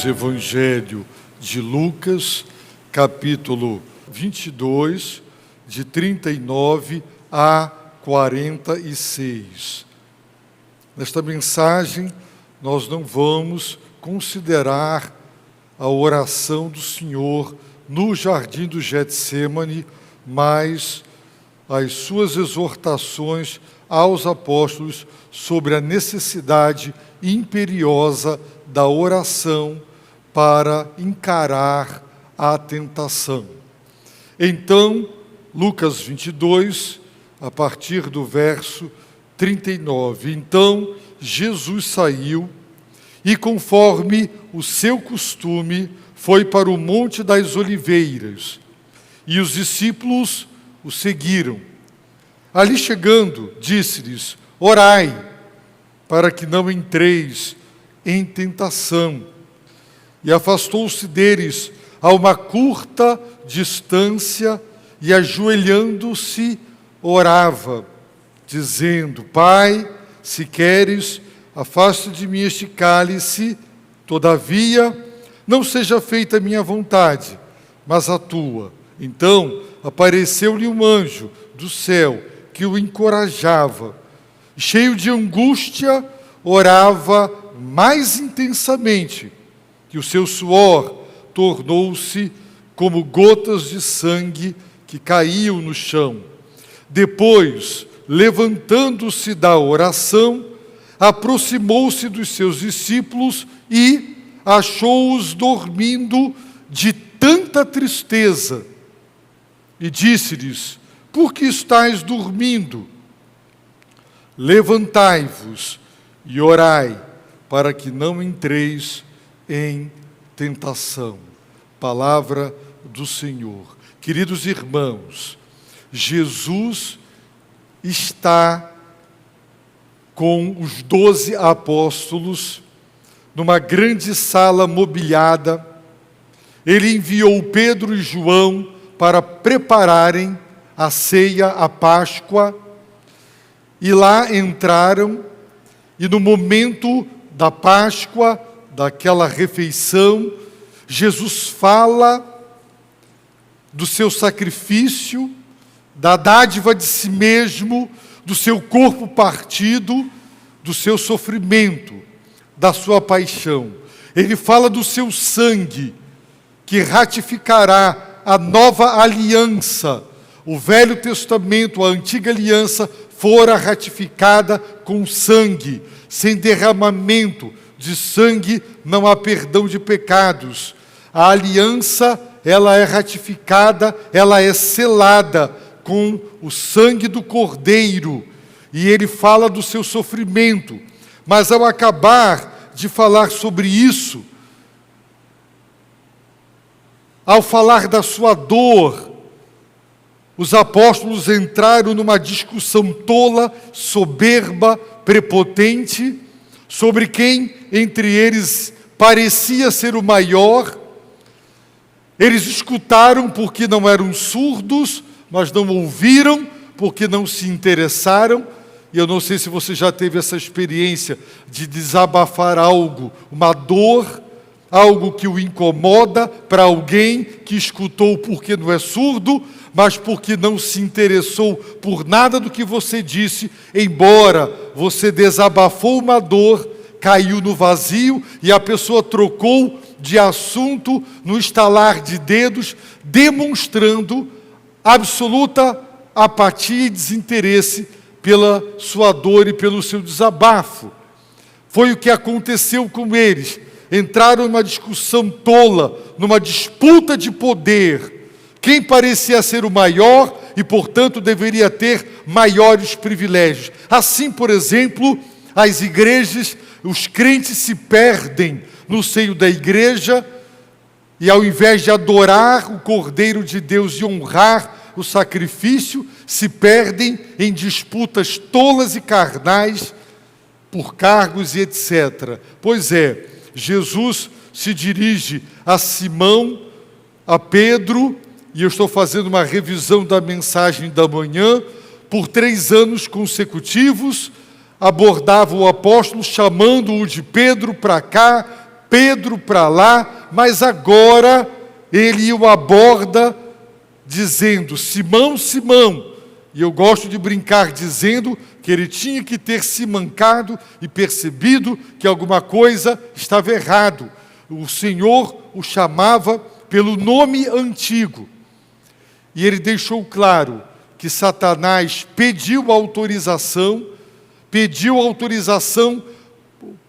lermos Evangelho de Lucas, capítulo 22, de 39 a 46. Nesta mensagem, nós não vamos considerar a oração do Senhor no jardim do Getsêmani, mas as suas exortações aos apóstolos sobre a necessidade imperiosa da oração para encarar a tentação. Então, Lucas 22, a partir do verso 39. Então, Jesus saiu e, conforme o seu costume, foi para o Monte das Oliveiras, e os discípulos o seguiram. Ali chegando, disse-lhes: orai, para que não entreis em tentação. E afastou-se deles a uma curta distância e, ajoelhando-se, orava, dizendo: Pai, se queres, afasta de mim este cálice, todavia, não seja feita a minha vontade, mas a tua. Então apareceu-lhe um anjo do céu que o encorajava. Cheio de angústia, orava mais intensamente, e o seu suor tornou-se como gotas de sangue que caíam no chão. Depois, levantando-se da oração, aproximou-se dos seus discípulos e achou-os dormindo de tanta tristeza. E disse-lhes: por que estáis dormindo? Levantai-vos e orai, para que não entreis em tentação. Palavra do Senhor. Queridos irmãos, Jesus está com os 12 apóstolos numa grande sala mobiliada. Ele enviou Pedro e João para prepararem a ceia, a Páscoa, e lá entraram, e no momento da Páscoa, daquela refeição, Jesus fala do seu sacrifício, da dádiva de si mesmo, do seu corpo partido, do seu sofrimento, da sua paixão. Ele fala do seu sangue, que ratificará a nova aliança. O Velho Testamento, a antiga aliança, fora ratificada com sangue. Sem derramamento de sangue não há perdão de pecados. A aliança, ela é ratificada, ela é selada com o sangue do Cordeiro. E ele fala do seu sofrimento. Mas ao acabar de falar sobre isso, ao falar da sua dor, os apóstolos entraram numa discussão tola, soberba, prepotente, sobre quem entre eles parecia ser o maior. Eles escutaram porque não eram surdos, mas não ouviram porque não se interessaram. E eu não sei se você já teve essa experiência de desabafar algo, uma dor, algo que o incomoda para alguém que escutou porque não é surdo, mas porque não se interessou por nada do que você disse, embora você desabafou uma dor, caiu no vazio e a pessoa trocou de assunto no estalar de dedos, demonstrando absoluta apatia e desinteresse pela sua dor e pelo seu desabafo. Foi o que aconteceu com eles. Entraram numa discussão tola, numa disputa de poder. Quem parecia ser o maior e, portanto, deveria ter maiores privilégios. Assim, por exemplo, as igrejas, os crentes se perdem no seio da igreja e, ao invés de adorar o Cordeiro de Deus e honrar o sacrifício, se perdem em disputas tolas e carnais por cargos e etc. Pois é, Jesus se dirige a Simão, a Pedro, e eu estou fazendo uma revisão da mensagem da manhã. Por 3 anos consecutivos, abordava o apóstolo, chamando-o de Pedro para cá, Pedro para lá, mas agora ele o aborda dizendo: Simão, Simão. E eu gosto de brincar dizendo que ele tinha que ter se mancado e percebido que alguma coisa estava errado. O Senhor o chamava pelo nome antigo. E ele deixou claro que Satanás pediu autorização,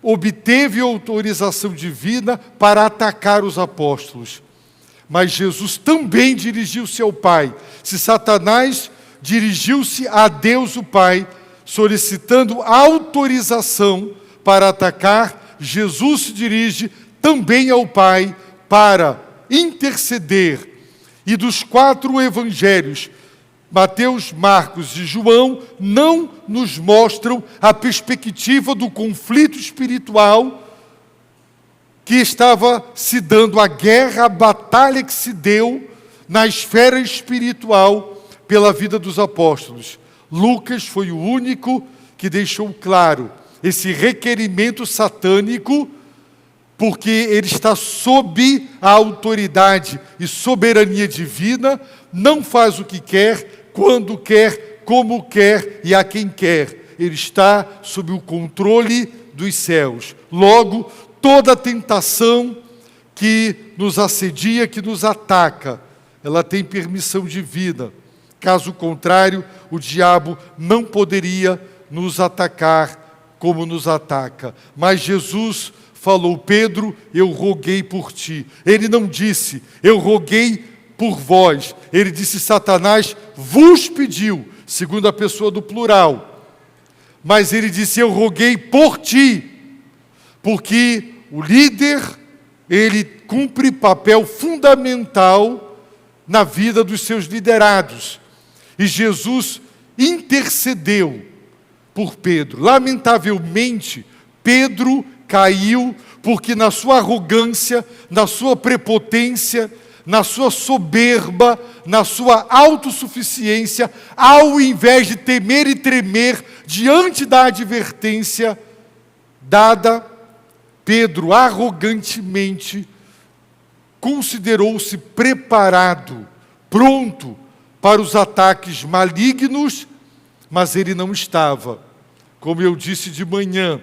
obteve autorização divina para atacar os apóstolos. Mas Jesus também dirigiu-se ao Pai. Se Satanás dirigiu-se a Deus o Pai, solicitando autorização para atacar, Jesus se dirige também ao Pai para interceder. E dos 4 evangelhos, Mateus, Marcos e João, não nos mostram a perspectiva do conflito espiritual que estava se dando, a guerra, a batalha que se deu na esfera espiritual pela vida dos apóstolos. Lucas foi o único que deixou claro esse requerimento satânico, porque ele está sob a autoridade e soberania divina, não faz o que quer, quando quer, como quer e a quem quer. Ele está sob o controle dos céus. Logo, toda tentação que nos assedia, que nos ataca, ela tem permissão divina. Caso contrário, o diabo não poderia nos atacar como nos ataca. Mas Jesus falou: Pedro, eu roguei por ti. Ele não disse: eu roguei por vós. Ele disse: Satanás vos pediu, segunda pessoa do plural. Mas ele disse: eu roguei por ti, porque o líder, ele cumpre papel fundamental na vida dos seus liderados. E Jesus intercedeu por Pedro. Lamentavelmente, Pedro caiu porque na sua arrogância, na sua prepotência, na sua soberba, na sua autossuficiência, ao invés de temer e tremer diante da advertência dada, Pedro arrogantemente considerou-se preparado, pronto para os ataques malignos, mas ele não estava. Como eu disse de manhã,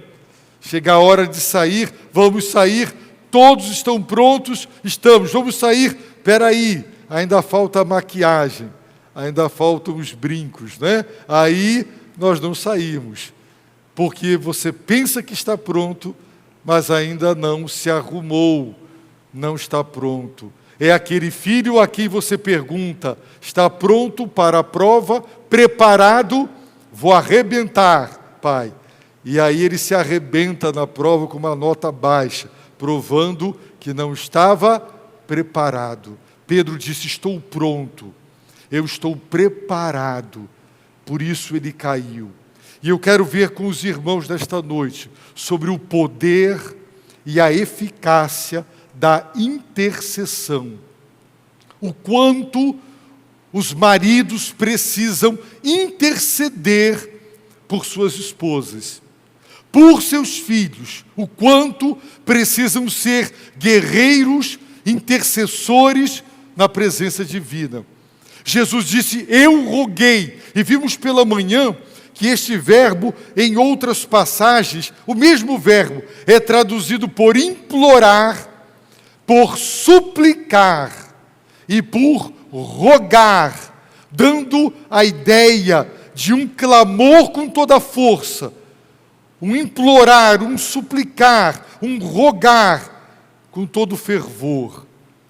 chega a hora de sair, vamos sair, todos estão prontos, estamos, vamos sair, peraí, ainda falta a maquiagem, ainda faltam os brincos, né? Aí nós não saímos, porque você pensa que está pronto, mas ainda não se arrumou, não está pronto. É aquele filho a quem você pergunta: está pronto para a prova? Preparado? Vou arrebentar, pai. E aí ele se arrebenta na prova com uma nota baixa, provando que não estava preparado. Pedro disse: estou pronto, eu estou preparado. Por isso ele caiu. E eu quero ver com os irmãos nesta noite sobre o poder e a eficácia da intercessão. O quanto os maridos precisam interceder por suas esposas, por seus filhos, o quanto precisam ser guerreiros, intercessores na presença divina. Jesus disse: eu roguei, e vimos pela manhã que este verbo, em outras passagens, o mesmo verbo é traduzido por implorar, por suplicar e por rogar, dando a ideia de um clamor com toda a força, um implorar, um suplicar, um rogar com todo fervor.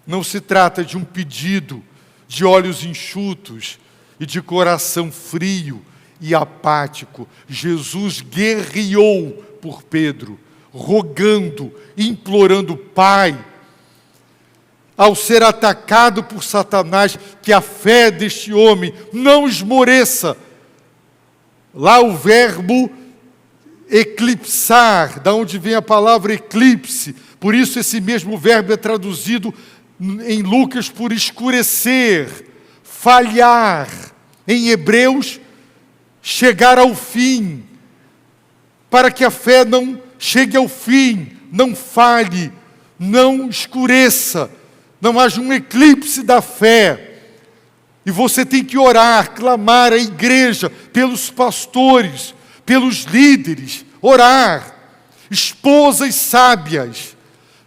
Não se trata de um pedido de olhos enxutos e de coração frio e apático. Jesus guerreou por Pedro, rogando, implorando: Pai, ao ser atacado por Satanás, que a fé deste homem não esmoreça. Lá o verbo eclipsar, da onde vem a palavra eclipse, por isso esse mesmo verbo é traduzido em Lucas por escurecer, falhar. Em Hebreus, chegar ao fim, para que a fé não chegue ao fim, não falhe, não escureça, não haja um eclipse da fé. E você tem que orar, clamar a igreja, pelos pastores, pelos líderes, orar. Esposas sábias,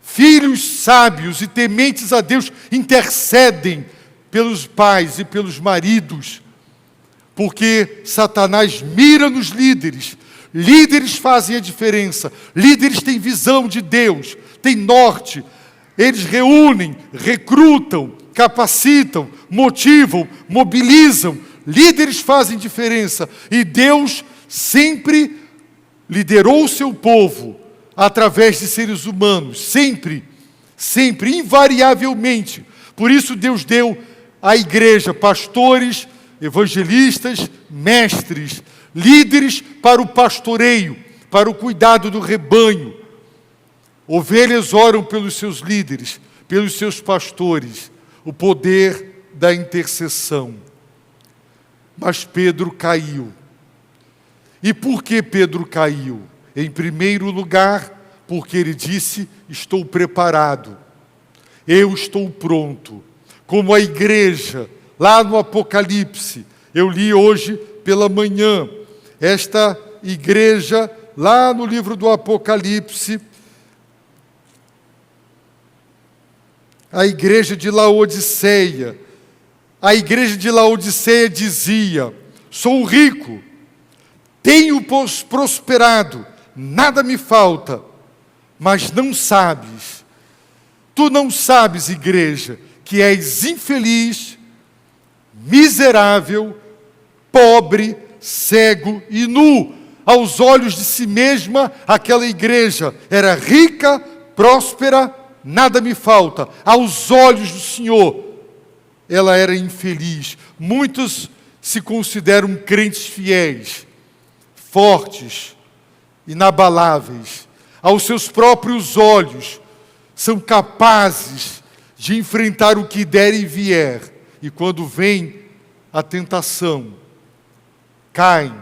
filhos sábios e tementes a Deus intercedem pelos pais e pelos maridos, porque Satanás mira nos líderes. Líderes fazem a diferença, líderes têm visão de Deus, têm norte, eles reúnem, recrutam, capacitam, motivam, mobilizam. Líderes fazem diferença e Deus sempre liderou o seu povo através de seres humanos, sempre, invariavelmente. Por isso Deus deu à igreja pastores, evangelistas, mestres, líderes para o pastoreio, para o cuidado do rebanho. Ovelhas oram pelos seus líderes, pelos seus pastores, o poder da intercessão. Mas Pedro caiu. E por que Pedro caiu? Em primeiro lugar, porque ele disse: estou preparado, eu estou pronto. Como a igreja, lá no Apocalipse, eu li hoje pela manhã, esta igreja, lá no livro do Apocalipse, a igreja de Laodiceia. A igreja de Laodiceia dizia: sou rico, tenho prosperado, nada me falta, mas não sabes, tu não sabes, igreja, que és infeliz, miserável, pobre, cego e nu. Aos olhos de si mesma, aquela igreja era rica, próspera, nada me falta. Aos olhos do Senhor, ela era infeliz. Muitos se consideram crentes fiéis, fortes, inabaláveis. Aos seus próprios olhos, são capazes de enfrentar o que der e vier. E quando vem a tentação, caem,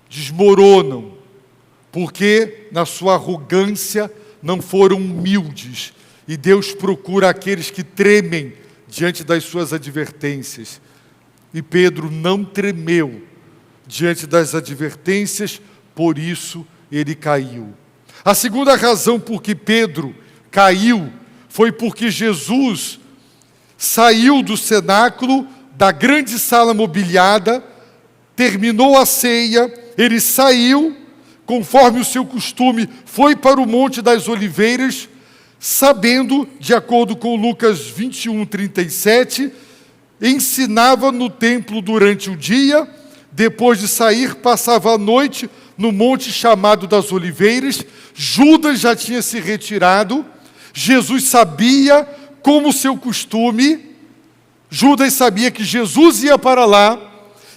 desmoronam, porque na sua arrogância não foram humildes. E Deus procura aqueles que tremem diante das suas advertências. E Pedro não tremeu diante das advertências, por isso ele caiu. A segunda razão por que Pedro caiu foi porque Jesus saiu do cenáculo, da grande sala mobiliada, terminou a ceia, ele saiu, conforme o seu costume, foi para o Monte das Oliveiras, sabendo, de acordo com Lucas 21:37, ensinava no templo durante o dia, depois de sair, passava a noite no monte chamado das Oliveiras. Judas já tinha se retirado, Jesus sabia, como seu costume, Judas sabia que Jesus ia para lá,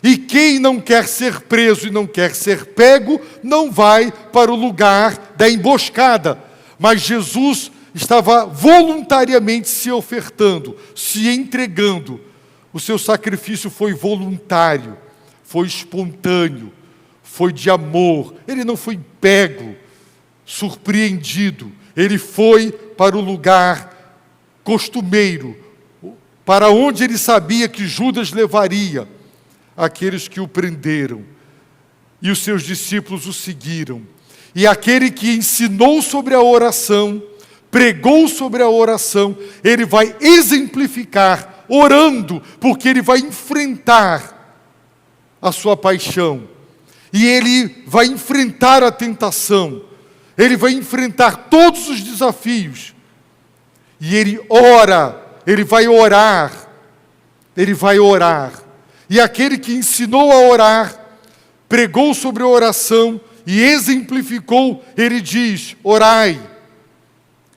e quem não quer ser preso e não quer ser pego, não vai para o lugar da emboscada. Mas Jesus estava voluntariamente se ofertando, se entregando. O seu sacrifício foi voluntário, foi espontâneo, foi de amor. Ele não foi pego, surpreendido. Ele foi para o lugar costumeiro, para onde ele sabia que Judas levaria aqueles que o prenderam. E os seus discípulos o seguiram. E aquele que ensinou sobre a oração, pregou sobre a oração, ele vai exemplificar, orando, porque ele vai enfrentar a sua paixão. E ele vai enfrentar a tentação. Ele vai enfrentar todos os desafios. E ele ora, ele vai orar. Ele vai orar. E aquele que ensinou a orar, pregou sobre a oração e exemplificou, ele diz: orai.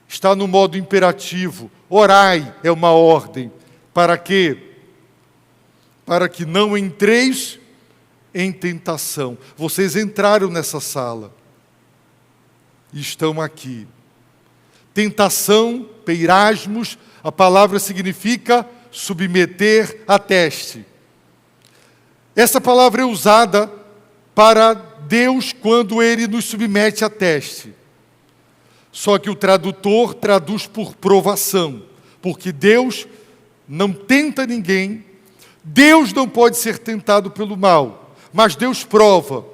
Está no modo imperativo. Orai é uma ordem. Para quê? Para que não entreis em tentação. Vocês entraram nessa sala e estão aqui. Tentação, peirasmos, a palavra significa submeter a teste. Essa palavra é usada para Deus quando Ele nos submete a teste. Só que o tradutor traduz por provação, porque Deus não tenta ninguém, Deus não pode ser tentado pelo mal, mas Deus prova.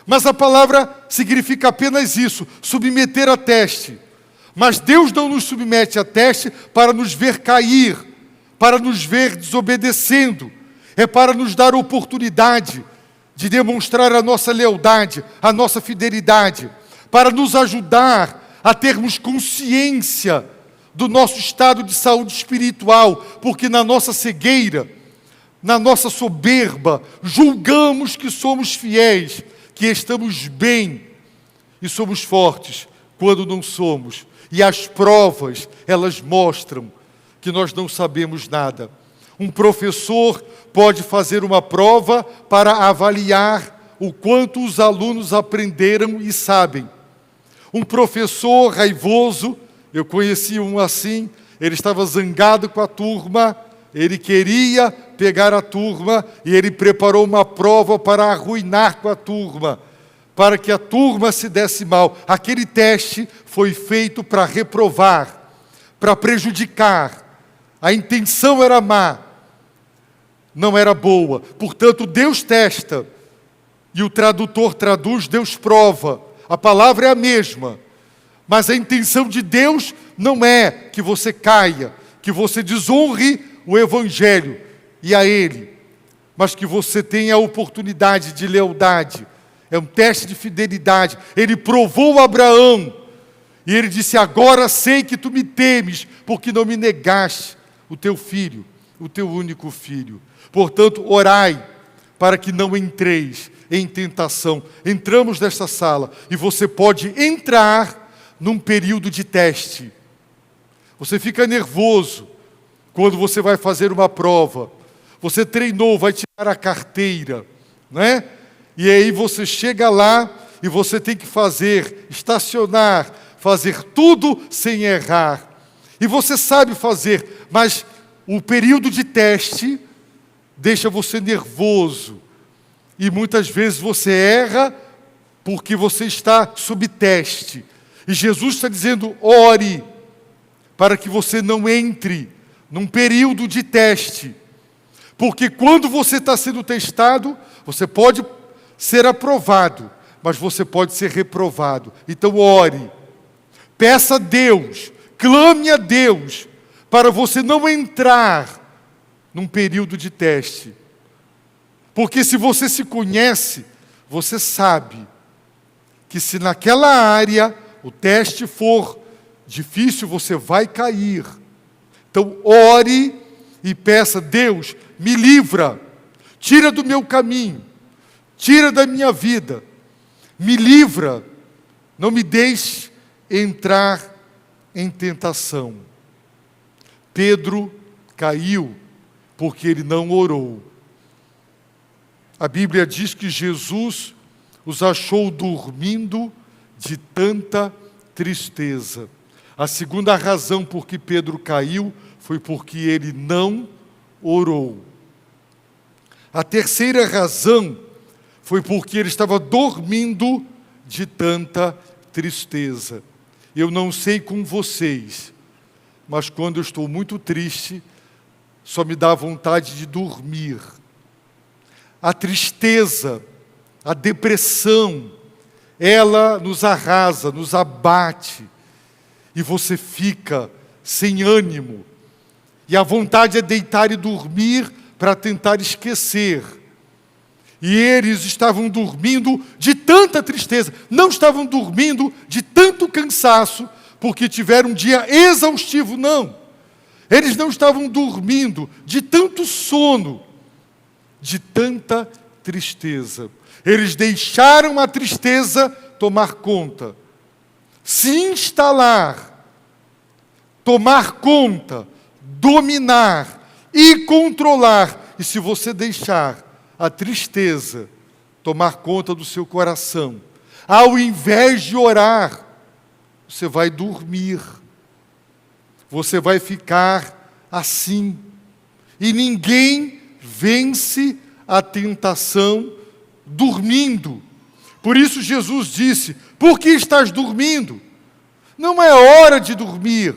Mas a palavra significa apenas isso, submeter a teste. Mas Deus não nos submete a teste para nos ver cair, para nos ver desobedecendo. É para nos dar oportunidade de demonstrar a nossa lealdade, a nossa fidelidade, para nos ajudar a termos consciência do nosso estado de saúde espiritual, porque na nossa cegueira, na nossa soberba, julgamos que somos fiéis, que estamos bem e somos fortes, quando não somos. E as provas, elas mostram que nós não sabemos nada. Um professor pode fazer uma prova para avaliar o quanto os alunos aprenderam e sabem. Um professor raivoso, eu conheci um assim, ele estava zangado com a turma, ele queria pegar a turma e ele preparou uma prova para arruinar com a turma, para que a turma se desse mal. Aquele teste foi feito para reprovar, para prejudicar. A intenção era má, não era boa. Portanto, Deus testa e o tradutor traduz, Deus prova. A palavra é a mesma, mas a intenção de Deus não é que você caia, que você desonre o Evangelho e a Ele, mas que você tenha a oportunidade de lealdade. É um teste de fidelidade. Ele provou Abraão e ele disse: agora sei que tu me temes, porque não me negaste o teu filho, o teu único filho. Portanto, orai para que não entreis em tentação. Entramos nesta sala e você pode entrar num período de teste. Você fica nervoso quando você vai fazer uma prova. Você treinou, vai tirar a carteira, não é? E aí você chega lá e você tem que estacionar, fazer tudo sem errar. E você sabe fazer, mas o período de teste deixa você nervoso. E muitas vezes você erra porque você está sob teste. E Jesus está dizendo: ore, para que você não entre num período de teste. Porque quando você está sendo testado, você pode ser aprovado, mas você pode ser reprovado. Então ore, peça a Deus, clame a Deus, para você não entrar num período de teste. Porque se você se conhece, você sabe que se naquela área o teste for difícil, você vai cair. Então ore e peça: Deus, me livra, tira do meu caminho, tira da minha vida, me livra, não me deixe entrar em tentação. Pedro caiu porque ele não orou. A Bíblia diz que Jesus os achou dormindo de tanta tristeza. A segunda razão por que Pedro caiu foi porque ele não orou. A terceira razão foi porque ele estava dormindo de tanta tristeza. Eu não sei com vocês, mas quando eu estou muito triste, só me dá vontade de dormir. A tristeza, a depressão, ela nos arrasa, nos abate, e você fica sem ânimo. E a vontade é deitar e dormir para tentar esquecer. E eles estavam dormindo de tanta tristeza, não estavam dormindo de tanto cansaço, porque tiveram um dia exaustivo, não. Eles não estavam dormindo de tanto sono, de tanta tristeza. Eles deixaram a tristeza tomar conta, se instalar, tomar conta, dominar e controlar. E se você deixar a tristeza tomar conta do seu coração, ao invés de orar, você vai dormir, você vai ficar assim. E ninguém vence a tentação dormindo. Por isso Jesus disse: por que estás dormindo? Não é hora de dormir.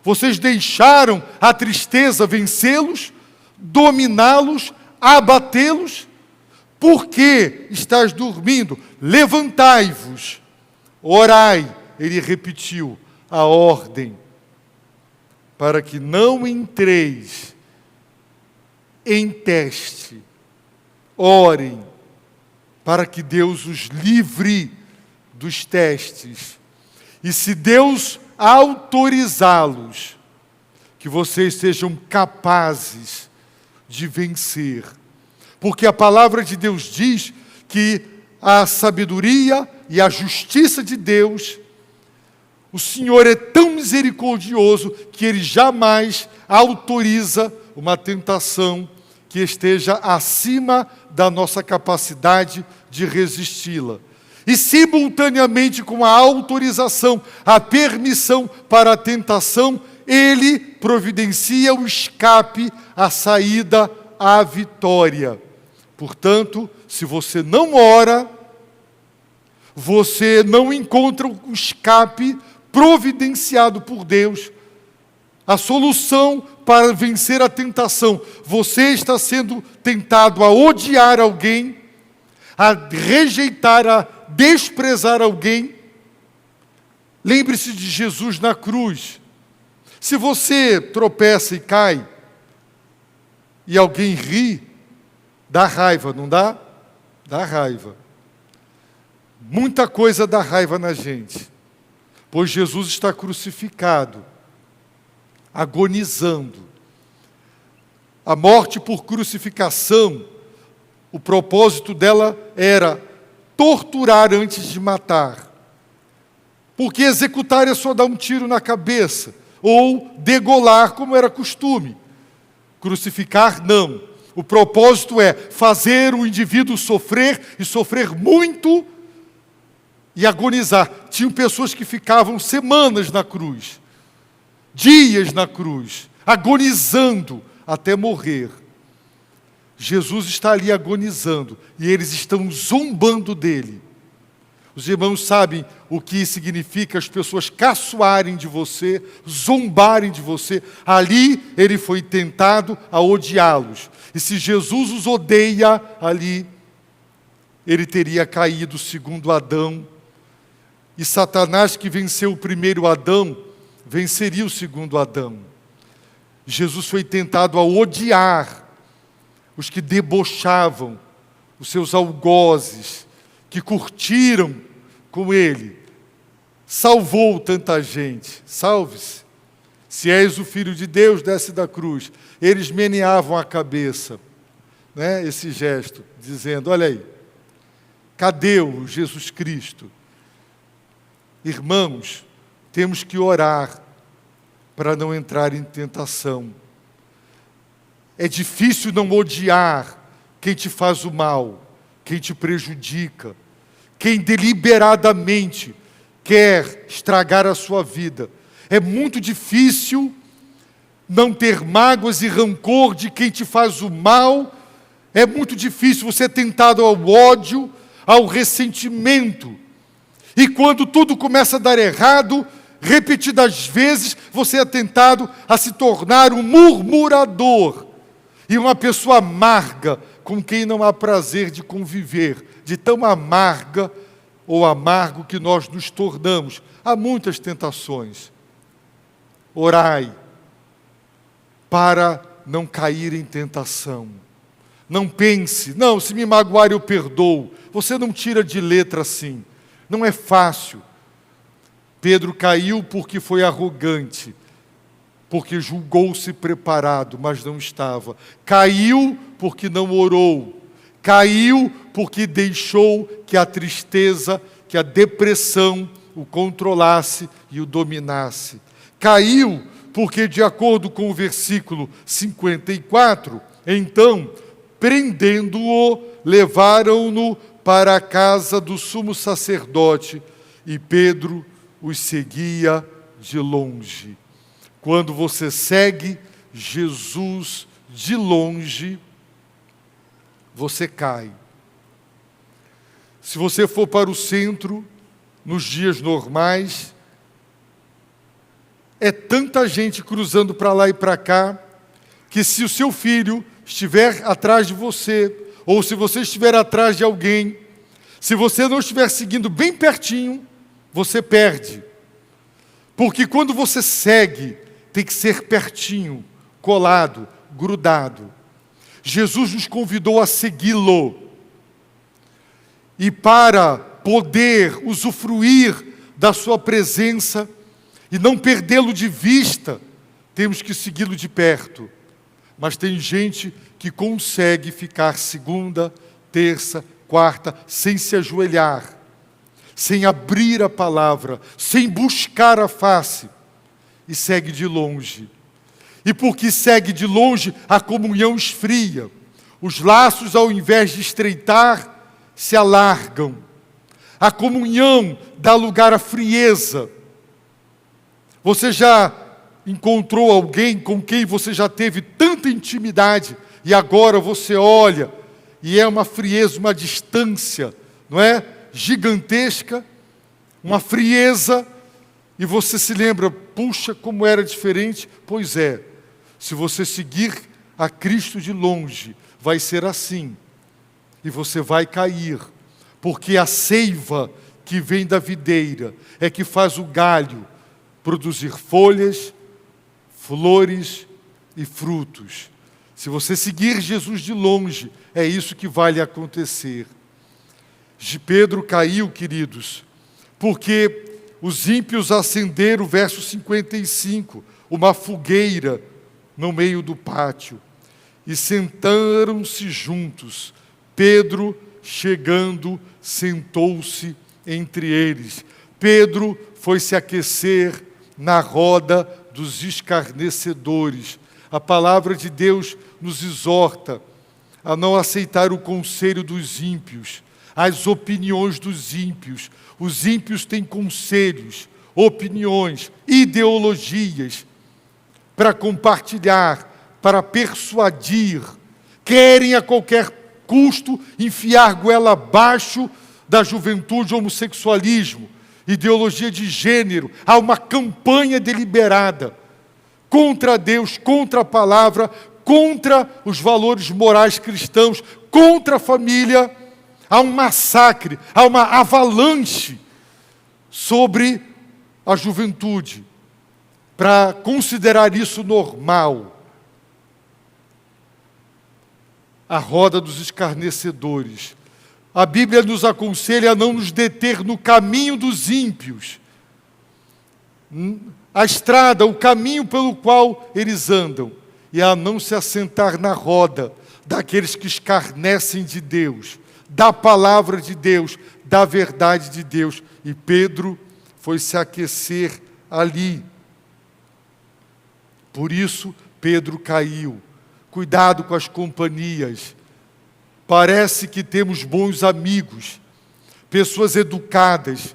Vocês deixaram a tristeza vencê-los, dominá-los, abatê-los. Por que estás dormindo? Levantai-vos, orai. Ele repetiu a ordem, para que não entreis em teste. Orem, para que Deus os livre dos testes. E se Deus autorizá-los, que vocês sejam capazes de vencer. Porque a palavra de Deus diz que a sabedoria e a justiça de Deus, o Senhor é tão misericordioso que Ele jamais autoriza uma tentação que esteja acima da nossa capacidade de resisti-la. E simultaneamente com a autorização, a permissão para a tentação, Ele providencia o escape, a saída, a vitória. Portanto, se você não ora, você não encontra o escape providenciado por Deus, a solução para vencer a tentação. Você está sendo tentado a odiar alguém, a rejeitar, a desprezar alguém. Lembre-se de Jesus na cruz. Se você tropeça e cai, e alguém ri, dá raiva, não dá? Dá raiva. Muita coisa dá raiva na gente, pois Jesus está crucificado, agonizando. A morte por crucificação, o propósito dela era torturar antes de matar. Porque executar é só dar um tiro na cabeça, ou degolar, como era costume. Crucificar, não. O propósito é fazer o indivíduo sofrer, e sofrer muito, e agonizar. Tinham pessoas que ficavam semanas na cruz, dias na cruz, agonizando até morrer. Jesus está ali agonizando, e eles estão zombando dele. Os irmãos sabem o que significa as pessoas caçoarem de você, zombarem de você. Ali ele foi tentado a odiá-los. E se Jesus os odeia ali, ele teria caído segundo Adão. E Satanás, que venceu o primeiro Adão, venceria o segundo Adão. Jesus foi tentado a odiar os que debochavam, os seus algozes, que curtiram com ele. Salvou tanta gente. Salve-se. Se és o Filho de Deus, desce da cruz. Eles meneavam a cabeça, né? Esse gesto, dizendo, olha aí, cadê o Jesus Cristo? Irmãos, temos que orar para não entrar em tentação. É difícil não odiar quem te faz o mal, quem te prejudica, quem deliberadamente quer estragar a sua vida. É muito difícil não ter mágoas e rancor de quem te faz o mal. É muito difícil você tentado ao ódio, ao ressentimento. E quando tudo começa a dar errado, repetidas vezes, você é tentado a se tornar um murmurador e uma pessoa amarga, com quem não há prazer de conviver, de tão amarga ou amargo que nós nos tornamos. Há muitas tentações. Orai para não cair em tentação. Não pense, não, se me magoar eu perdoo. Você não tira de letra assim. Não é fácil. Pedro caiu porque foi arrogante, porque julgou-se preparado, mas não estava. Caiu porque não orou. Caiu porque deixou que a tristeza, que a depressão o controlasse e o dominasse. Caiu porque, de acordo com o versículo 54, então, prendendo-o, levaram-no para a casa do sumo sacerdote, e Pedro os seguia de longe. Quando você segue Jesus de longe, você cai. Se você for para o centro, nos dias normais, é tanta gente cruzando para lá e para cá, que se o seu filho estiver atrás de você, ou se você estiver atrás de alguém, se você não estiver seguindo bem pertinho, você perde. Porque quando você segue, tem que ser pertinho, colado, grudado. Jesus nos convidou a segui-lo. E para poder usufruir da sua presença e não perdê-lo de vista, temos que segui-lo de perto. Mas tem gente que consegue ficar segunda, terça, quarta, sem se ajoelhar, sem abrir a palavra, sem buscar a face, e segue de longe. E porque segue de longe, a comunhão esfria. Os laços, ao invés de estreitar, se alargam. A comunhão dá lugar à frieza. Você já encontrou alguém com quem você já teve tanta intimidade e agora você olha e é uma frieza, uma distância, não é? Gigantesca, uma frieza, e você se lembra, puxa, como era diferente. Pois é, se você seguir a Cristo de longe, vai ser assim, e você vai cair, porque a seiva que vem da videira é que faz o galho produzir folhas, flores e frutos. Se você seguir Jesus de longe, é isso que vai lhe acontecer. Pedro caiu, queridos, porque os ímpios acenderam, verso 55, uma fogueira no meio do pátio, e sentaram-se juntos. Pedro, chegando, sentou-se entre eles. Pedro foi se aquecer na roda dos escarnecedores. A palavra de Deus nos exorta a não aceitar o conselho dos ímpios, as opiniões dos ímpios. Os ímpios têm conselhos, opiniões, ideologias para compartilhar, para persuadir. Querem a qualquer custo enfiar goela abaixo da juventude, homossexualismo, ideologia de gênero. Há uma campanha deliberada contra Deus, contra a palavra, contra os valores morais cristãos, contra a família. Há um massacre, há uma avalanche sobre a juventude, para considerar isso normal. A roda dos escarnecedores. A Bíblia nos aconselha a não nos deter no caminho dos ímpios. A estrada, o caminho pelo qual eles andam. E a não se assentar na roda daqueles que escarnecem de Deus, da palavra de Deus, da verdade de Deus. E Pedro foi se aquecer ali. Por isso, Pedro caiu. Cuidado com as companhias. Parece que temos bons amigos, pessoas educadas,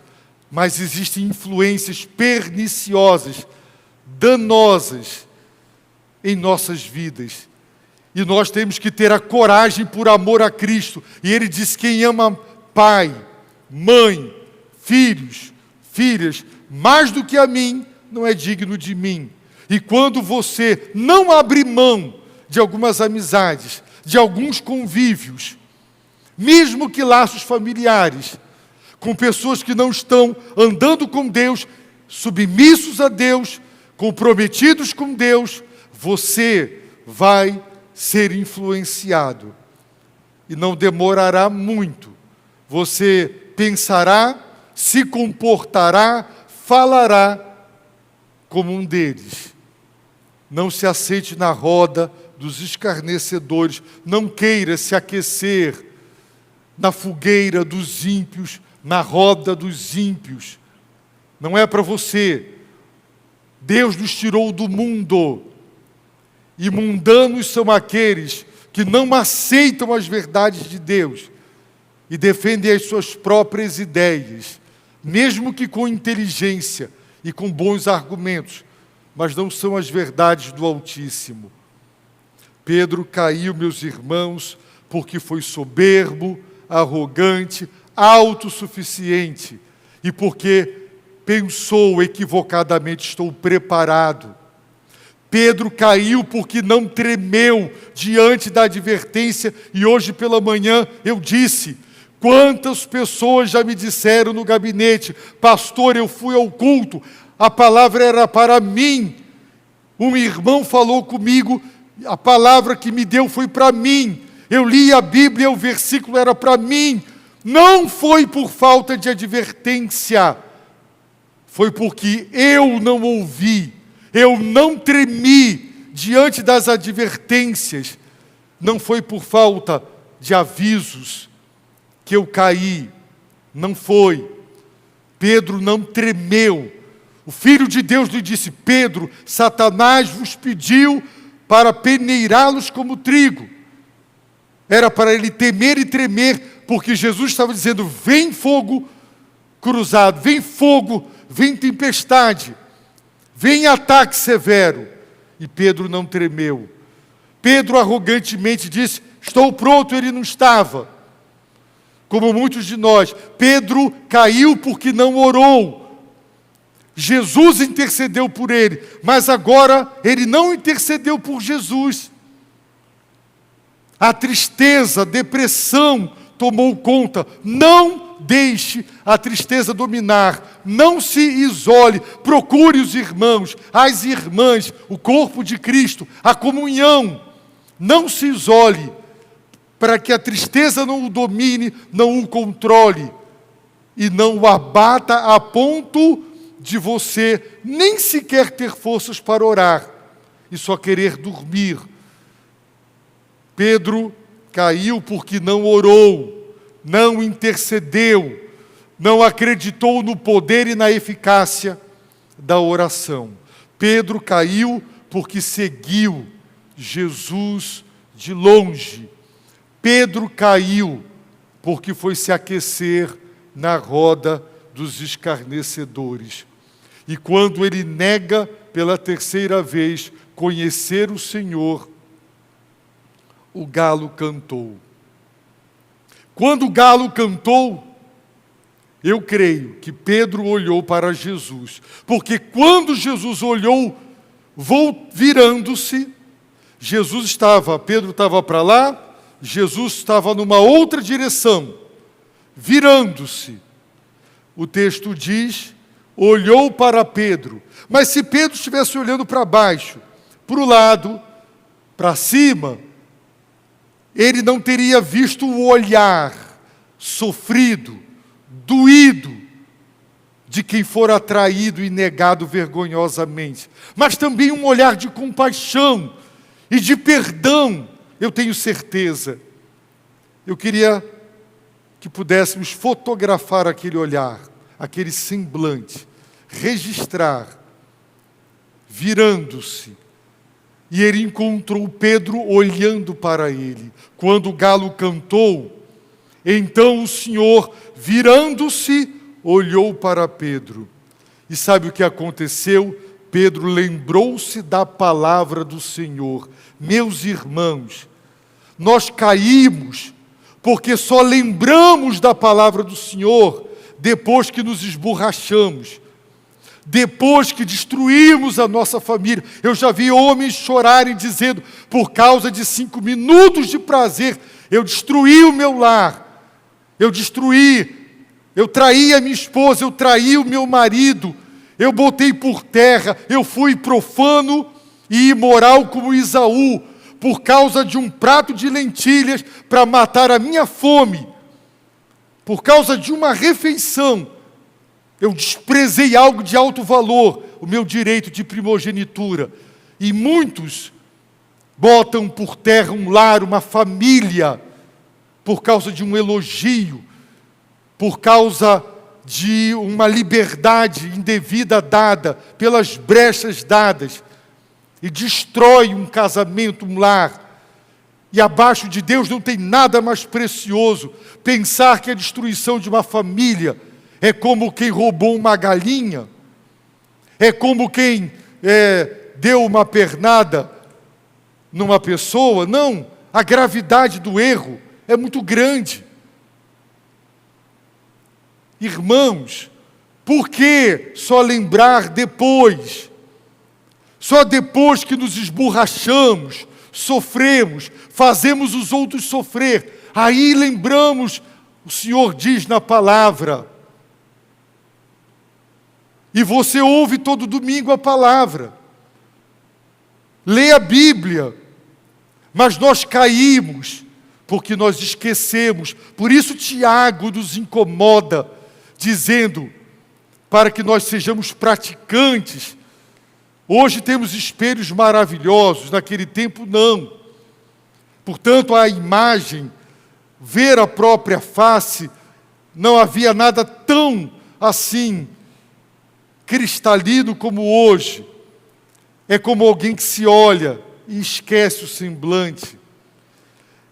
mas existem influências perniciosas, danosas em nossas vidas. E nós temos que ter a coragem por amor a Cristo. E ele diz: quem ama pai, mãe, filhos, filhas, mais do que a mim, não é digno de mim. E quando você não abre mão de algumas amizades, de alguns convívios, mesmo que laços familiares, com pessoas que não estão andando com Deus, submissos a Deus, comprometidos com Deus, você vai ser influenciado. E não demorará muito. Você pensará, se comportará, falará como um deles. Não se aceite na roda dos escarnecedores. Não queira se aquecer na fogueira dos ímpios, na roda dos ímpios. Não é para você. Deus nos tirou do mundo. E mundanos são aqueles que não aceitam as verdades de Deus e defendem as suas próprias ideias, mesmo que com inteligência e com bons argumentos, mas não são as verdades do Altíssimo. Pedro caiu, meus irmãos, porque foi soberbo, arrogante, autossuficiente, e porque pensou equivocadamente: estou preparado. Pedro caiu porque não tremeu diante da advertência, e hoje pela manhã eu disse: quantas pessoas já me disseram no gabinete: pastor, eu fui ao culto, a palavra era para mim. Um irmão falou comigo, a palavra que me deu foi para mim. Eu li a Bíblia, o versículo era para mim. Não foi por falta de advertência, foi porque eu não ouvi, eu não tremi diante das advertências. Não foi por falta de avisos que eu caí, não foi. Pedro não tremeu. O Filho de Deus lhe disse: Pedro, Satanás vos pediu para peneirá-los como trigo. Era para ele temer e tremer, porque Jesus estava dizendo: vem fogo cruzado, vem fogo, vem tempestade, vem ataque severo. E Pedro não tremeu. Pedro arrogantemente disse: estou pronto. Ele não estava. Como muitos de nós, Pedro caiu porque não orou. Jesus intercedeu por ele, mas agora ele não intercedeu por Jesus. A tristeza, a depressão tomou conta. Não deixe a tristeza dominar. Não se isole. Procure os irmãos, as irmãs, o corpo de Cristo, a comunhão. Não se isole, para que a tristeza não o domine, não o controle e não o abata a ponto de você nem sequer ter forças para orar e só querer dormir. Pedro caiu porque não orou, não intercedeu, não acreditou no poder e na eficácia da oração. Pedro caiu porque seguiu Jesus de longe. Pedro caiu porque foi se aquecer na roda dos escarnecedores. E quando ele nega pela terceira vez conhecer o Senhor, o galo cantou. Quando o galo cantou, eu creio que Pedro olhou para Jesus, porque quando Jesus olhou, virando-se, Pedro estava para lá, Jesus estava numa outra direção, virando-se. O texto diz: olhou para Pedro. Mas se Pedro estivesse olhando para baixo, para o lado, para cima, ele não teria visto o olhar sofrido, doído, de quem for atraído e negado vergonhosamente. Mas também um olhar de compaixão e de perdão, eu tenho certeza. Eu queria que pudéssemos fotografar aquele olhar, aquele semblante, registrar, virando-se. E ele encontrou Pedro olhando para ele. Quando o galo cantou, então o Senhor, virando-se, olhou para Pedro. E sabe o que aconteceu? Pedro lembrou-se da palavra do Senhor. Meus irmãos, nós caímos porque só lembramos da palavra do Senhor depois que nos esborrachamos, depois que destruímos a nossa família. Eu já vi homens chorarem dizendo: por causa de 5 minutos de prazer, eu destruí o meu lar, eu traí a minha esposa, eu traí o meu marido, eu botei por terra, eu fui profano e imoral como Esaú, por causa de um prato de lentilhas para matar a minha fome, por causa de uma refeição, eu desprezei algo de alto valor, o meu direito de primogenitura. E muitos botam por terra um lar, uma família, por causa de um elogio, por causa de uma liberdade indevida dada, pelas brechas dadas, e destrói um casamento, um lar. E abaixo de Deus não tem nada mais precioso. Pensar que a destruição de uma família é como quem roubou uma galinha, é como quem deu uma pernada numa pessoa. Não, a gravidade do erro é muito grande. Irmãos, Por que só lembrar depois? Só depois que nos esborrachamos, sofremos, fazemos os outros sofrer. Aí lembramos, o Senhor diz na palavra. E você ouve todo domingo a palavra. Lê a Bíblia. Mas nós caímos, porque nós esquecemos. Por isso Tiago nos incomoda, dizendo, para que nós sejamos praticantes. Hoje temos espelhos maravilhosos, naquele tempo não. Portanto, a imagem, ver a própria face, não havia nada tão assim, cristalino como hoje. É como alguém que se olha e esquece o semblante.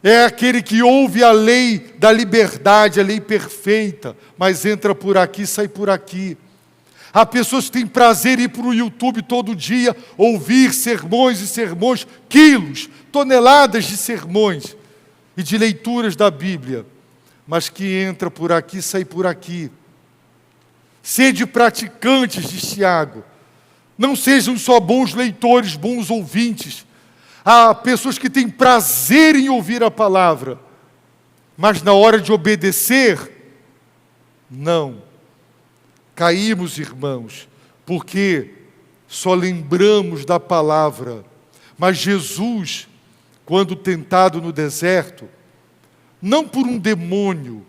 É aquele que ouve a lei da liberdade, a lei perfeita, mas entra por aqui e sai por aqui. Há pessoas que têm prazer em ir para o YouTube todo dia, ouvir sermões e sermões, quilos, toneladas de sermões e de leituras da Bíblia, mas que entra por aqui e sai por aqui. Sede praticantes, diz Tiago. Não sejam só bons leitores, bons ouvintes. Há pessoas que têm prazer em ouvir a palavra, mas na hora de obedecer, não. Caímos, irmãos, porque só lembramos da palavra. Mas Jesus, quando tentado no deserto, não por um demônio,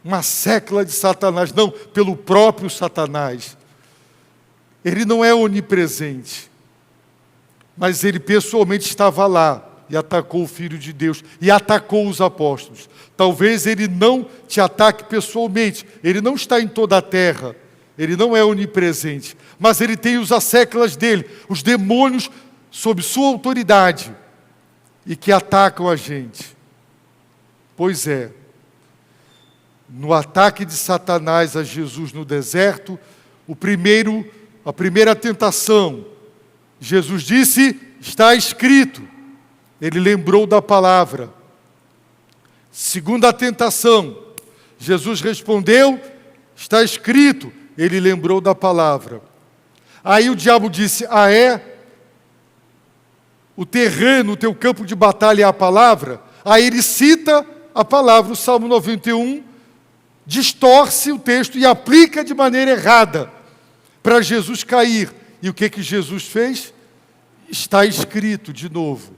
uma sécula de Satanás, não, pelo próprio Satanás. Ele não é onipresente, mas ele pessoalmente estava lá e atacou o Filho de Deus e atacou os apóstolos. Talvez ele não te ataque pessoalmente, ele não está em toda a terra, ele não é onipresente, mas ele tem os asséculas dele, os demônios sob sua autoridade e que atacam a gente. Pois é, no ataque de Satanás a Jesus no deserto, a primeira tentação, Jesus disse, está escrito. Ele lembrou da palavra. Segunda tentação, Jesus respondeu, está escrito. Ele lembrou da palavra. Aí o diabo disse, o terreno, o teu campo de batalha é a palavra? Aí ele cita a palavra, o Salmo 91, distorce o texto e aplica de maneira errada para Jesus cair. E o que Jesus fez? Está escrito de novo.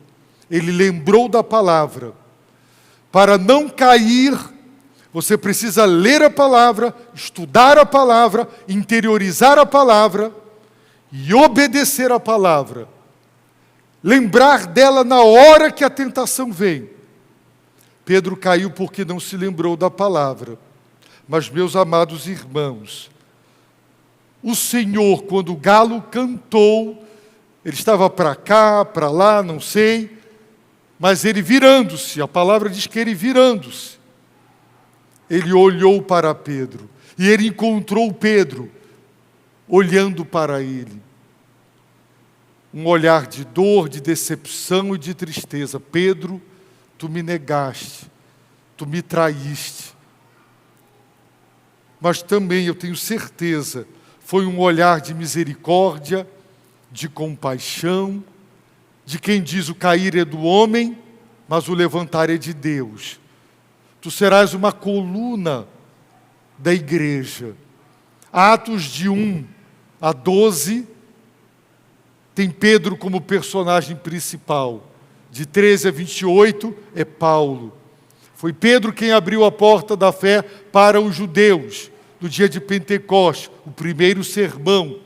Ele lembrou da palavra. Para não cair, você precisa ler a palavra, estudar a palavra, interiorizar a palavra e obedecer a palavra. Lembrar dela na hora que a tentação vem. Pedro caiu porque não se lembrou da palavra. Mas, meus amados irmãos, o Senhor, quando o galo cantou, ele estava para cá, para lá, não sei, mas ele virando-se, a palavra diz que ele virando-se, ele olhou para Pedro, e ele encontrou Pedro, olhando para ele. Um olhar de dor, de decepção e de tristeza. Pedro, tu me negaste, tu me traíste. Mas também, eu tenho certeza, foi um olhar de misericórdia, de compaixão, de quem diz o cair é do homem, mas o levantar é de Deus. Tu serás uma coluna da igreja. Atos de 1 a 12, tem Pedro como personagem principal. De 13 a 28 é Paulo. Foi Pedro quem abriu a porta da fé para os judeus, no dia de Pentecostes, o primeiro sermão,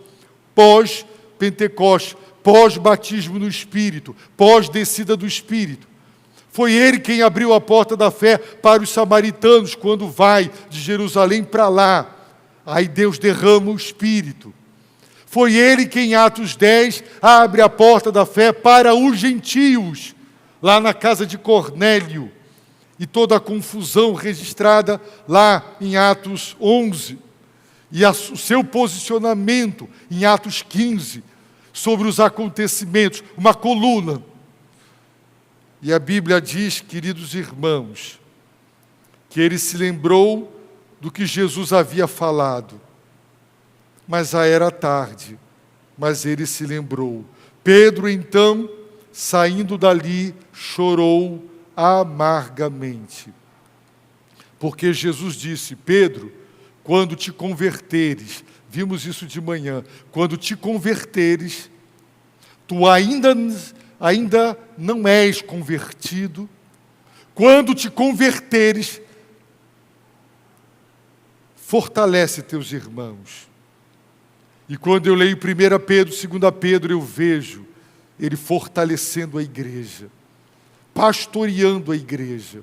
pós-Pentecostes, pós-batismo no Espírito, pós-descida do Espírito. Foi ele quem abriu a porta da fé para os samaritanos, quando vai de Jerusalém para lá. Aí Deus derrama o Espírito. Foi ele quem, em Atos 10, abre a porta da fé para os gentios, lá na casa de Cornélio. E toda a confusão registrada lá em Atos 11. E o seu posicionamento em Atos 15, sobre os acontecimentos, uma coluna. E a Bíblia diz, queridos irmãos, que ele se lembrou do que Jesus havia falado. mas já era tarde. Mas ele se lembrou. Pedro, então, saindo dali, chorou amargamente. Porque Jesus disse: Pedro, quando te converteres, vimos isso de manhã, quando te converteres, tu ainda não és convertido. Quando te converteres, fortalece teus irmãos. E quando eu leio 1 Pedro, 2 Pedro, eu vejo ele fortalecendo a igreja, pastoreando a igreja.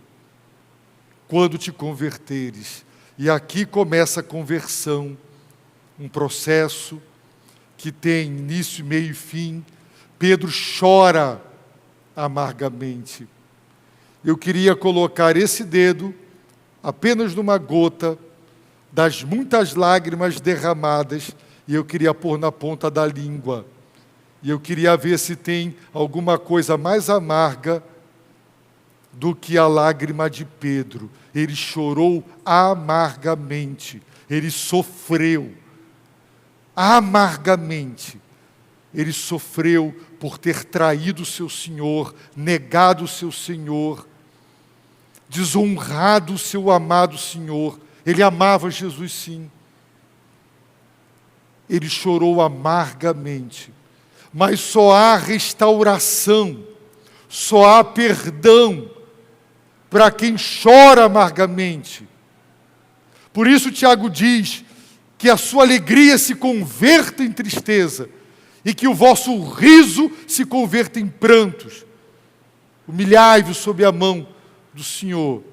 Quando te converteres. E aqui começa a conversão, um processo que tem início, meio e fim. Pedro chora amargamente. Eu queria colocar esse dedo apenas numa gota das muitas lágrimas derramadas, e eu queria pôr na ponta da língua. E eu queria ver se tem alguma coisa mais amarga do que a lágrima de Pedro. Ele chorou amargamente, ele sofreu amargamente. Ele sofreu por ter traído o seu Senhor, negado o seu Senhor, desonrado o seu amado Senhor. Ele amava Jesus, sim. Ele chorou amargamente. Mas só há restauração, só há perdão para quem chora amargamente. Por isso Tiago diz que a sua alegria se converta em tristeza e que o vosso riso se converta em prantos. Humilhai-vos sob a mão do Senhor,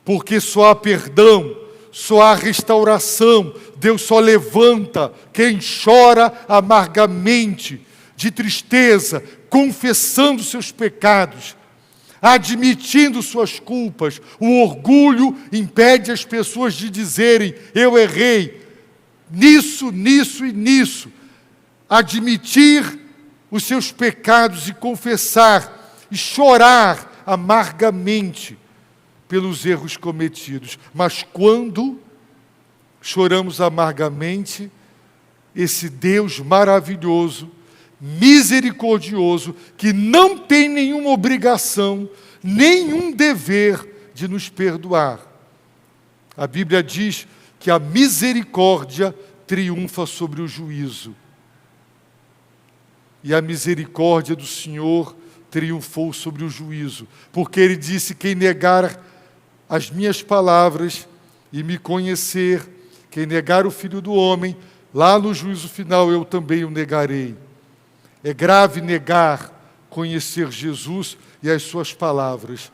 porque só há perdão, só há restauração. Deus só levanta quem chora amargamente, de tristeza, confessando seus pecados, admitindo suas culpas. O orgulho impede as pessoas de dizerem: eu errei nisso, nisso e nisso. Admitir os seus pecados e confessar e chorar amargamente pelos erros cometidos. Mas quando choramos amargamente, esse Deus maravilhoso, misericordioso, que não tem nenhuma obrigação, nenhum dever de nos perdoar. A Bíblia diz que a misericórdia triunfa sobre o juízo. E a misericórdia do Senhor triunfou sobre o juízo, porque Ele disse: quem negar as minhas palavras e me conhecer, quem negar o Filho do Homem, lá no juízo final eu também o negarei. É grave negar conhecer Jesus e as suas palavras,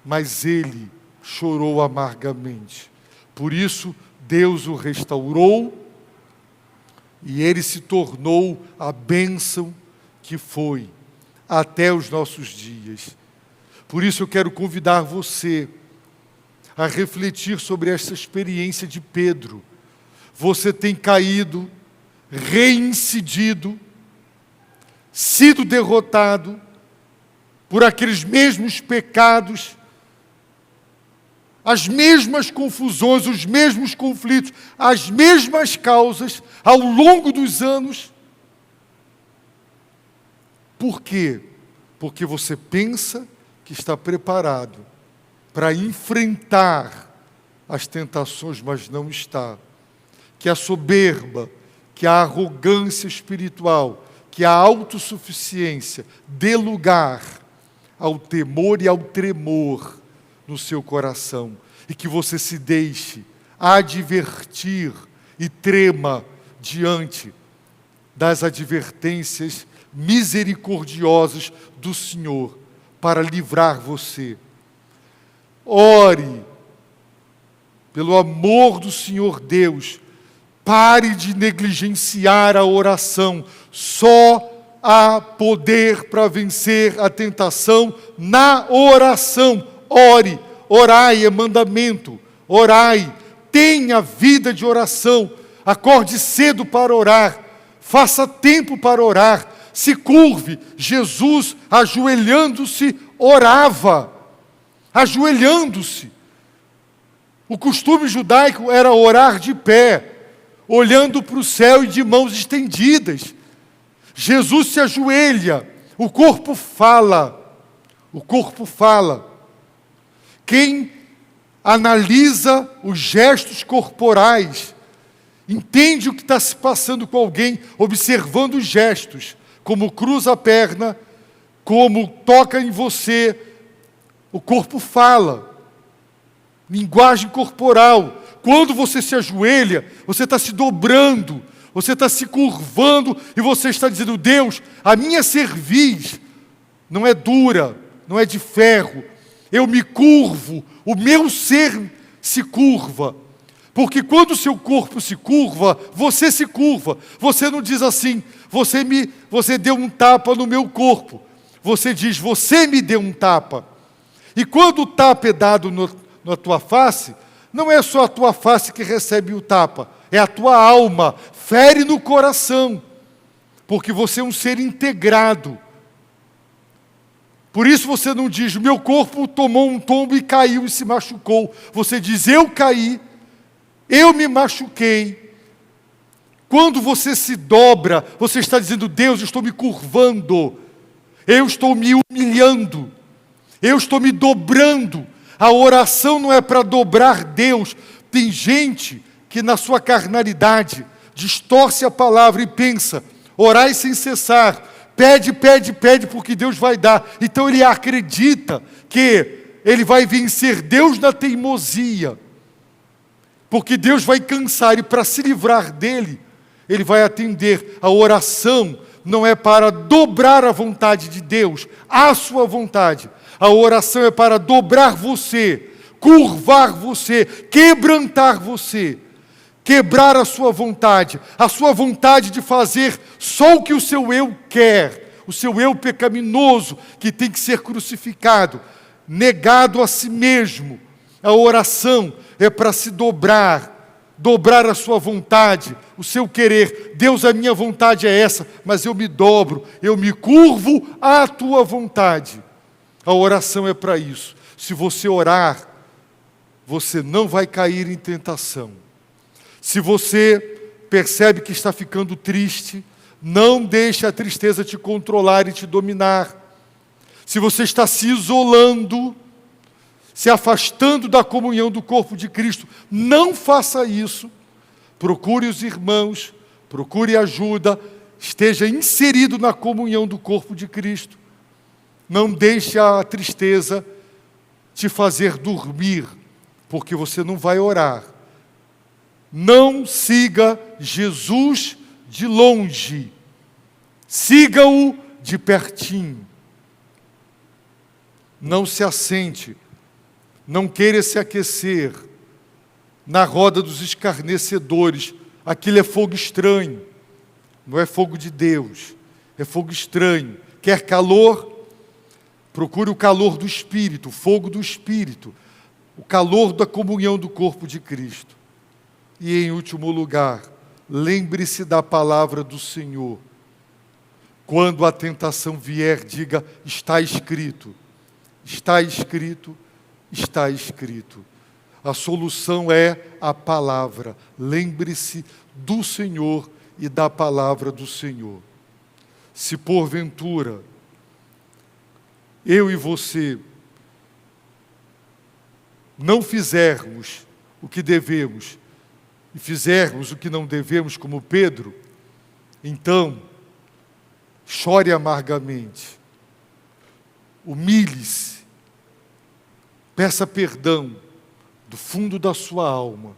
mas ele chorou amargamente. Por isso, Deus o restaurou e ele se tornou a bênção que foi até os nossos dias. Por isso eu quero convidar você a refletir sobre essa experiência de Pedro. Você tem caído, reincidido, sido derrotado por aqueles mesmos pecados, as mesmas confusões, os mesmos conflitos, as mesmas causas ao longo dos anos. Por quê? Porque você pensa que está preparado para enfrentar as tentações, mas não está. Que a soberba, que a arrogância espiritual, que a autossuficiência dê lugar ao temor e ao tremor no seu coração, e que você se deixe advertir e trema diante das advertências misericordiosas do Senhor para livrar você. Ore, pelo amor do Senhor Deus, pare de negligenciar a oração. Só há poder para vencer a tentação na oração. Ore, orai é mandamento, orai, tenha vida de oração, acorde cedo para orar, faça tempo para orar, se curve. Jesus, ajoelhando-se, orava, ajoelhando-se. O costume judaico era orar de pé. olhando para o céu e de mãos estendidas. Jesus se ajoelha, o corpo fala. O corpo fala. Quem analisa os gestos corporais, entende o que está se passando com alguém, observando os gestos, como cruza a perna, como toca em você. O corpo fala. Linguagem corporal. Quando você se ajoelha, você está se dobrando, você está se curvando e você está dizendo: Deus, a minha cerviz não é dura, não é de ferro. Eu me curvo, o meu ser se curva. Porque quando o seu corpo se curva, você se curva. Você não diz assim: você deu um tapa no meu corpo. Você diz: você me deu um tapa. E quando o tapa é dado na tua face, não é só a tua face que recebe o tapa, é a tua alma, fere no coração, porque você é um ser integrado. Por isso você não diz: meu corpo tomou um tombo e caiu e se machucou. Você diz: eu caí, eu me machuquei. Quando você se dobra, você está dizendo: Deus, eu estou me curvando, eu estou me humilhando, eu estou me dobrando. A oração não é para dobrar Deus. Tem gente que na sua carnalidade distorce a palavra e pensa: orai sem cessar, pede, pede, pede, porque Deus vai dar. Então ele acredita que ele vai vencer Deus na teimosia, porque Deus vai cansar, e para se livrar dele, ele vai atender. A oração não é para dobrar a vontade de Deus, a sua vontade. A oração é para dobrar você, curvar você, quebrantar você, quebrar a sua vontade de fazer só o que o seu eu quer, o seu eu pecaminoso, que tem que ser crucificado, negado a si mesmo. A oração é para se dobrar a sua vontade, o seu querer. Deus, a minha vontade é essa, mas eu me dobro, eu me curvo à tua vontade. A oração é para isso. Se você orar, você não vai cair em tentação. Se você percebe que está ficando triste, não deixe a tristeza te controlar e te dominar. Se você está se isolando, se afastando da comunhão do corpo de Cristo, não faça isso. Procure os irmãos, procure ajuda, esteja inserido na comunhão do corpo de Cristo. Não deixe a tristeza te fazer dormir, porque você não vai orar. Não siga Jesus de longe, siga-o de pertinho. Não se assente, não queira se aquecer na roda dos escarnecedores. Aquilo é fogo estranho, não é fogo de Deus, é fogo estranho. Quer calor? Procure o calor do Espírito, o fogo do Espírito, o calor da comunhão do corpo de Cristo. E em último lugar, lembre-se da palavra do Senhor. Quando a tentação vier, diga: está escrito, está escrito, está escrito. A solução é a palavra. Lembre-se do Senhor e da palavra do Senhor. Se porventura eu e você não fizermos o que devemos e fizermos o que não devemos, como Pedro, então chore amargamente, humilhe-se, peça perdão do fundo da sua alma,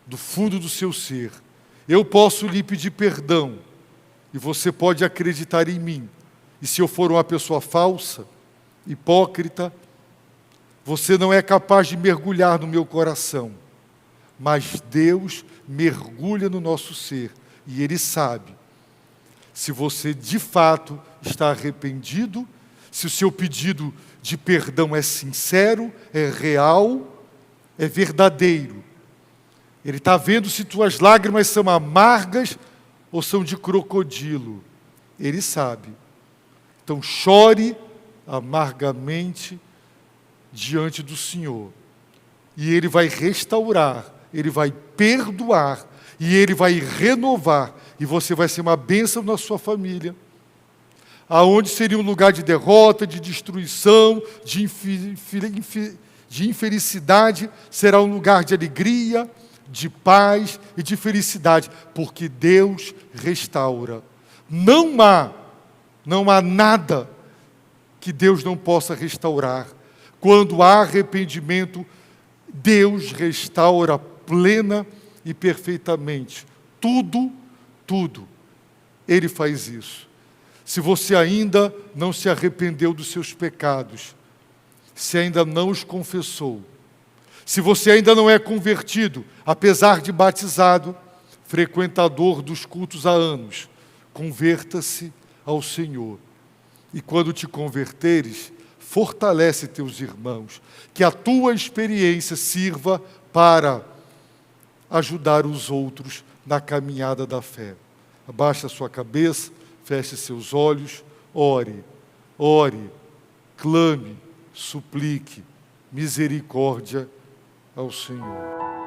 do fundo do seu ser. Eu posso lhe pedir perdão e você pode acreditar em mim. E se eu for uma pessoa falsa, hipócrita, você não é capaz de mergulhar no meu coração, mas Deus mergulha no nosso ser e Ele sabe se você de fato está arrependido, se o seu pedido de perdão é sincero, é real, é verdadeiro. Ele está vendo se tuas lágrimas são amargas ou são de crocodilo. Ele sabe. Então chore amargamente diante do Senhor. E Ele vai restaurar, Ele vai perdoar, E Ele vai renovar, e você vai ser uma bênção na sua família. Aonde seria um lugar de derrota, de destruição, de infelicidade, será um lugar de alegria, de paz e de felicidade, porque Deus restaura. Não há nada que Deus não possa restaurar. Quando há arrependimento, Deus restaura plena e perfeitamente. Tudo. Ele faz isso. Se você ainda não se arrependeu dos seus pecados, se ainda não os confessou, se você ainda não é convertido, apesar de batizado, frequentador dos cultos há anos, converta-se ao Senhor. E quando te converteres, fortalece teus irmãos, que a tua experiência sirva para ajudar os outros na caminhada da fé. Abaixe a sua cabeça, feche seus olhos, ore, clame, suplique misericórdia ao Senhor.